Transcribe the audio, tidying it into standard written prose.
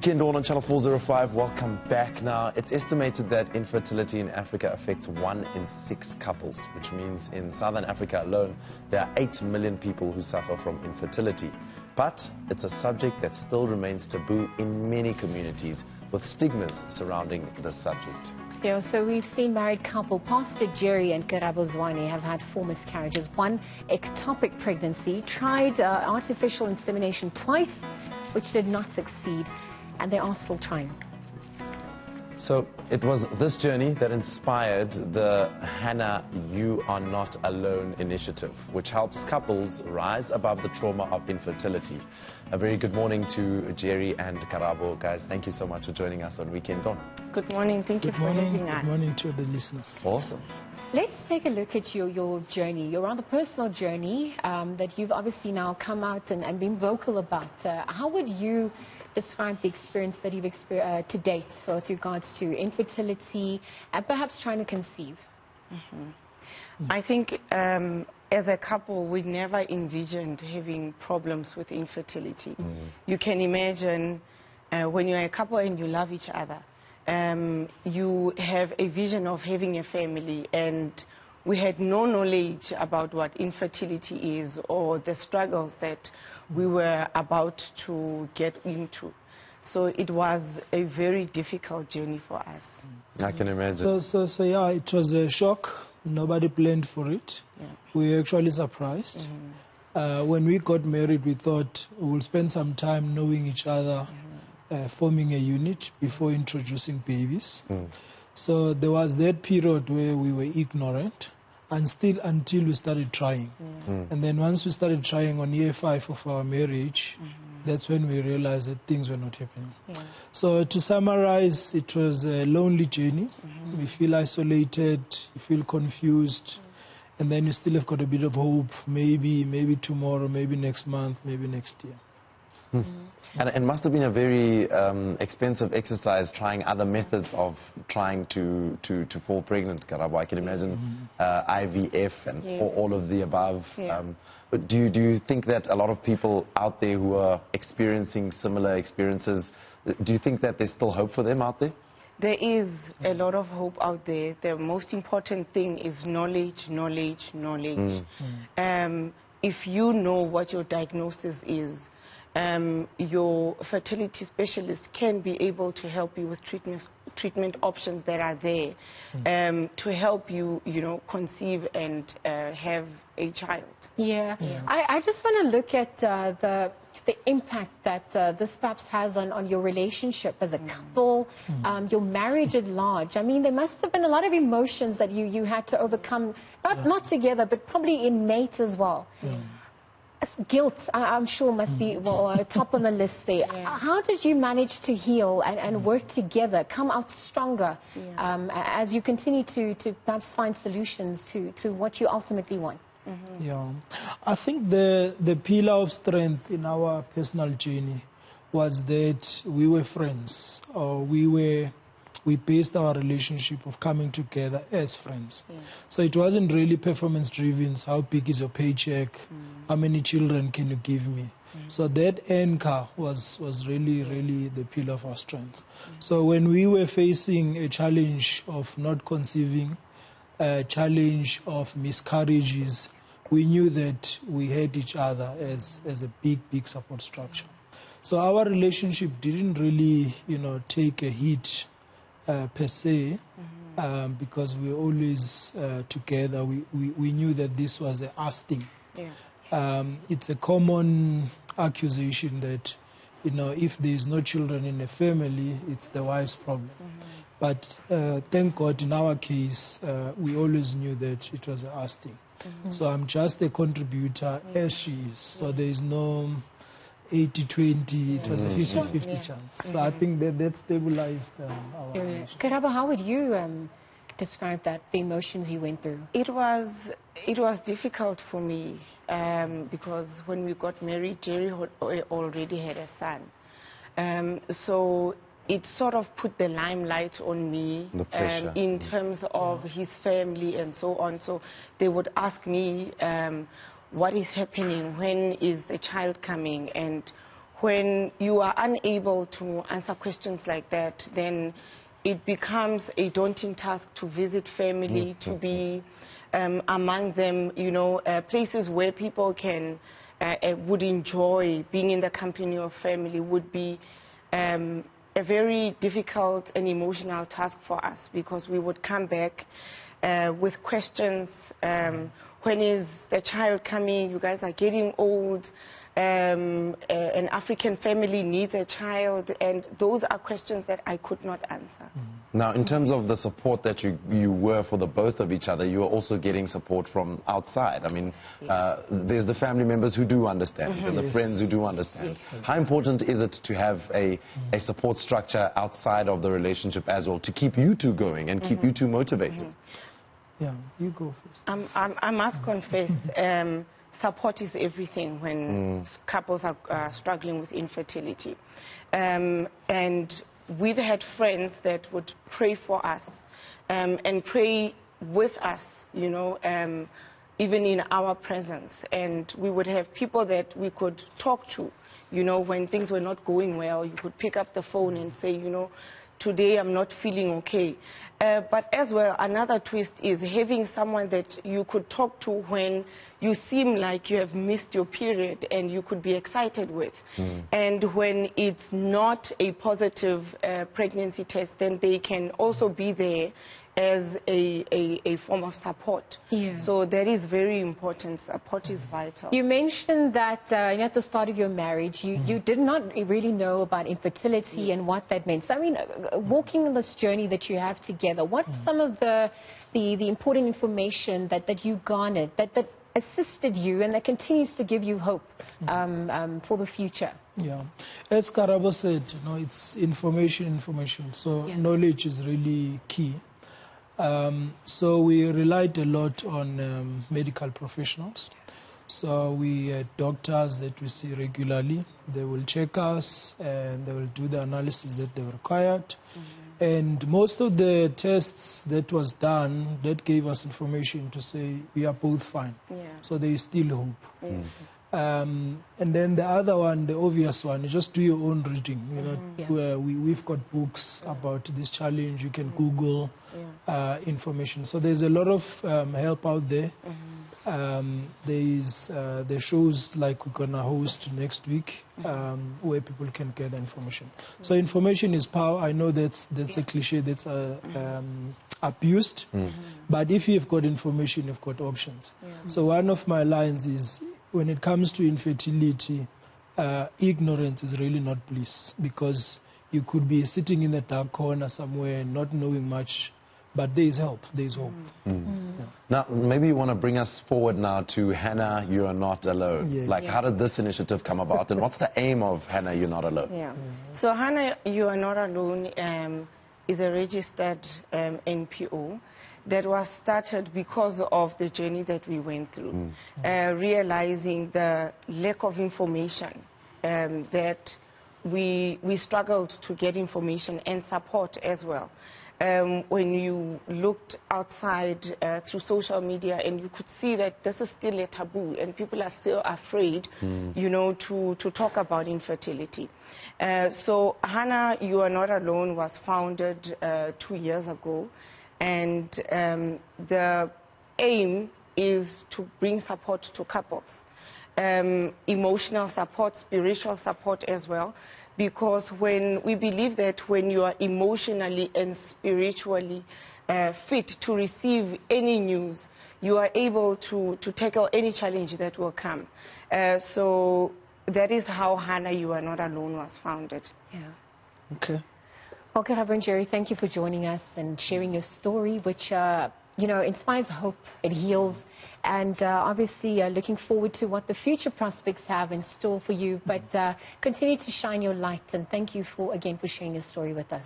Weekend Dawn on Channel 405. Welcome back. Now, it's estimated that infertility in Africa affects 1 in 6 couples, which means in Southern Africa alone, there are 8 million people who suffer from infertility. But it's a subject that still remains taboo in many communities, with stigmas surrounding this subject. Yeah, so we've seen married couple, Pastor Jerry and Karabo Zwane, have had 4 miscarriages, 1 ectopic pregnancy, tried artificial insemination twice, which did not succeed, and they are still trying. So it was this journey that inspired the Hannah You Are Not Alone initiative, which helps couples rise above the trauma of infertility. A very good morning to Jerry and Karabo. Guys, thank you so much for joining us on Weekend Dawn. Good morning. Thank you for having us. Good morning to the listeners. Awesome. Let's take a look at your journey, your rather personal journey that you've obviously now come out and been vocal about. How would you describe the experience that you've experienced to date with regards to infertility and perhaps trying to conceive? I think as a couple, we never envisioned having problems with infertility. You can imagine when you're a couple and you love each other, you have a vision of having a family, and we had no knowledge about what infertility is or the struggles that we were about to get into. So it was a very difficult journey for us. I can imagine. So yeah, it was a shock. Nobody planned for it. Yeah. We were actually surprised. When we got married, we thought we'll spend some time knowing each other, forming a unit before introducing babies. So there was that period where we were ignorant, and still until we started trying. And then once we started trying on year 5 of our marriage, that's when we realized that things were not happening. So to summarize, it was a lonely journey. We feel isolated, you feel confused, and then you still have got a bit of hope, maybe tomorrow, maybe next month, maybe next year. And it must have been a very expensive exercise trying other methods of trying to fall pregnant, Karabo. I can imagine IVF and all of the above. But do you think that a lot of people out there who are experiencing similar experiences, do you think that there's still hope for them out there? There is a lot of hope out there. The most important thing is knowledge, knowledge, knowledge. If you know what your diagnosis is, your fertility specialist can be able to help you with treatment options that are there to help you, conceive and have a child. I just want to look at the impact that this perhaps has on your relationship as a couple, your marriage at large. I mean, there must have been a lot of emotions that you had to overcome, not together, but probably innate as well. Guilt, I'm sure, must be top on the list there. How did you manage to heal and work together, come out stronger as you continue to perhaps find solutions to what you ultimately want? Yeah, I think the pillar of strength in our personal journey was that we were friends, or we based our relationship of coming together as friends. So it wasn't really performance driven. How big is your paycheck? How many children can you give me? So that anchor was really the pillar of our strength. So when we were facing a challenge of not conceiving, a challenge of miscarriages, we knew that we had each other as a big support structure. So our relationship didn't really, take a hit per se, because we were always together. We knew that this was a us thing. It's a common accusation that, if there is no children in a family, it's the wife's problem. But thank God, in our case, we always knew that it was a us thing. So I'm just a contributor as she is. So there is no 80-20, it was a 50-50 chance. So I think that stabilized our relationship. Karabo, how would you describe that, the emotions you went through? It was difficult for me because when we got married, Jerry already had a son. So it sort of put the limelight on me in terms of his family and so on. So they would ask me, what is happening, when is the child coming, and when you are unable to answer questions like that, then it becomes a daunting task to visit family, to be among them, you know, places where people can would enjoy being in the company of family would be a very difficult and emotional task for us, because we would come back with questions. When is the child coming? You guys are getting old. An African family needs a child, and those are questions that I could not answer. Now, in terms of the support that you were for the both of each other, you were also getting support from outside. I mean, there's the family members who do understand, and the friends who do understand. How important is it to have a support structure outside of the relationship as well, to keep you two going and keep you two motivated? Yeah, you go first. I must confess, support is everything when couples are struggling with infertility. And we've had friends that would pray for us and pray with us, you know, even in our presence. And we would have people that we could talk to, you know, when things were not going well. You could pick up the phone and say, you know, today I'm not feeling okay. But as well, another twist is having someone that you could talk to when you seem like you have missed your period and you could be excited with. And when it's not a positive pregnancy test, then they can also be there as a form of support. So that is very important. Support is vital. You mentioned that at the start of your marriage, you did not really know about infertility and what that meant. So, I mean, walking on this journey that you have together, what's some of the important information that you garnered, that assisted you and that continues to give you hope for the future? Yeah, as Karabo said, you know, it's information. So knowledge is really key. So we relied a lot on medical professionals. So we had doctors that we see regularly. They will check us and they will do the analysis that they required. And most of the tests that was done, that gave us information to say we are both fine. So there is still hope. And then the other one, the obvious one, is just do your own reading. You know, we've got books about this challenge. You can Google information. So there's a lot of help out there. There shows like we're gonna host next week where people can get information. So information is power. I know that's a cliche that's abused, but if you've got information, you've got options. So one of my lines is, when it comes to infertility, ignorance is really not bliss, because you could be sitting in a dark corner somewhere not knowing much, but there is help, there is hope. Now, maybe you want to bring us forward now to Hannah, You Are Not Alone. How did this initiative come about, and what's the aim of Hannah, You're Not Alone? So Hannah, You Are Not Alone is a registered NPO that was started because of the journey that we went through, realizing the lack of information, that we struggled to get information and support as well. When you looked outside through social media, and you could see that this is still a taboo and people are still afraid, you know, to talk about infertility. So Hannah, You Are Not Alone was founded 2 years ago, and the aim is to bring support to couples, emotional support, spiritual support as well, because when we believe that when you are emotionally and spiritually fit to receive any news, you are able to tackle any challenge that will come. So that is how Hannah, You Are Not Alone was founded. Okay. Well, Karabo and Jerry, thank you for joining us and sharing your story, which you know, inspires hope, it heals, and obviously looking forward to what the future prospects have in store for you. But continue to shine your light, and thank you again for sharing your story with us.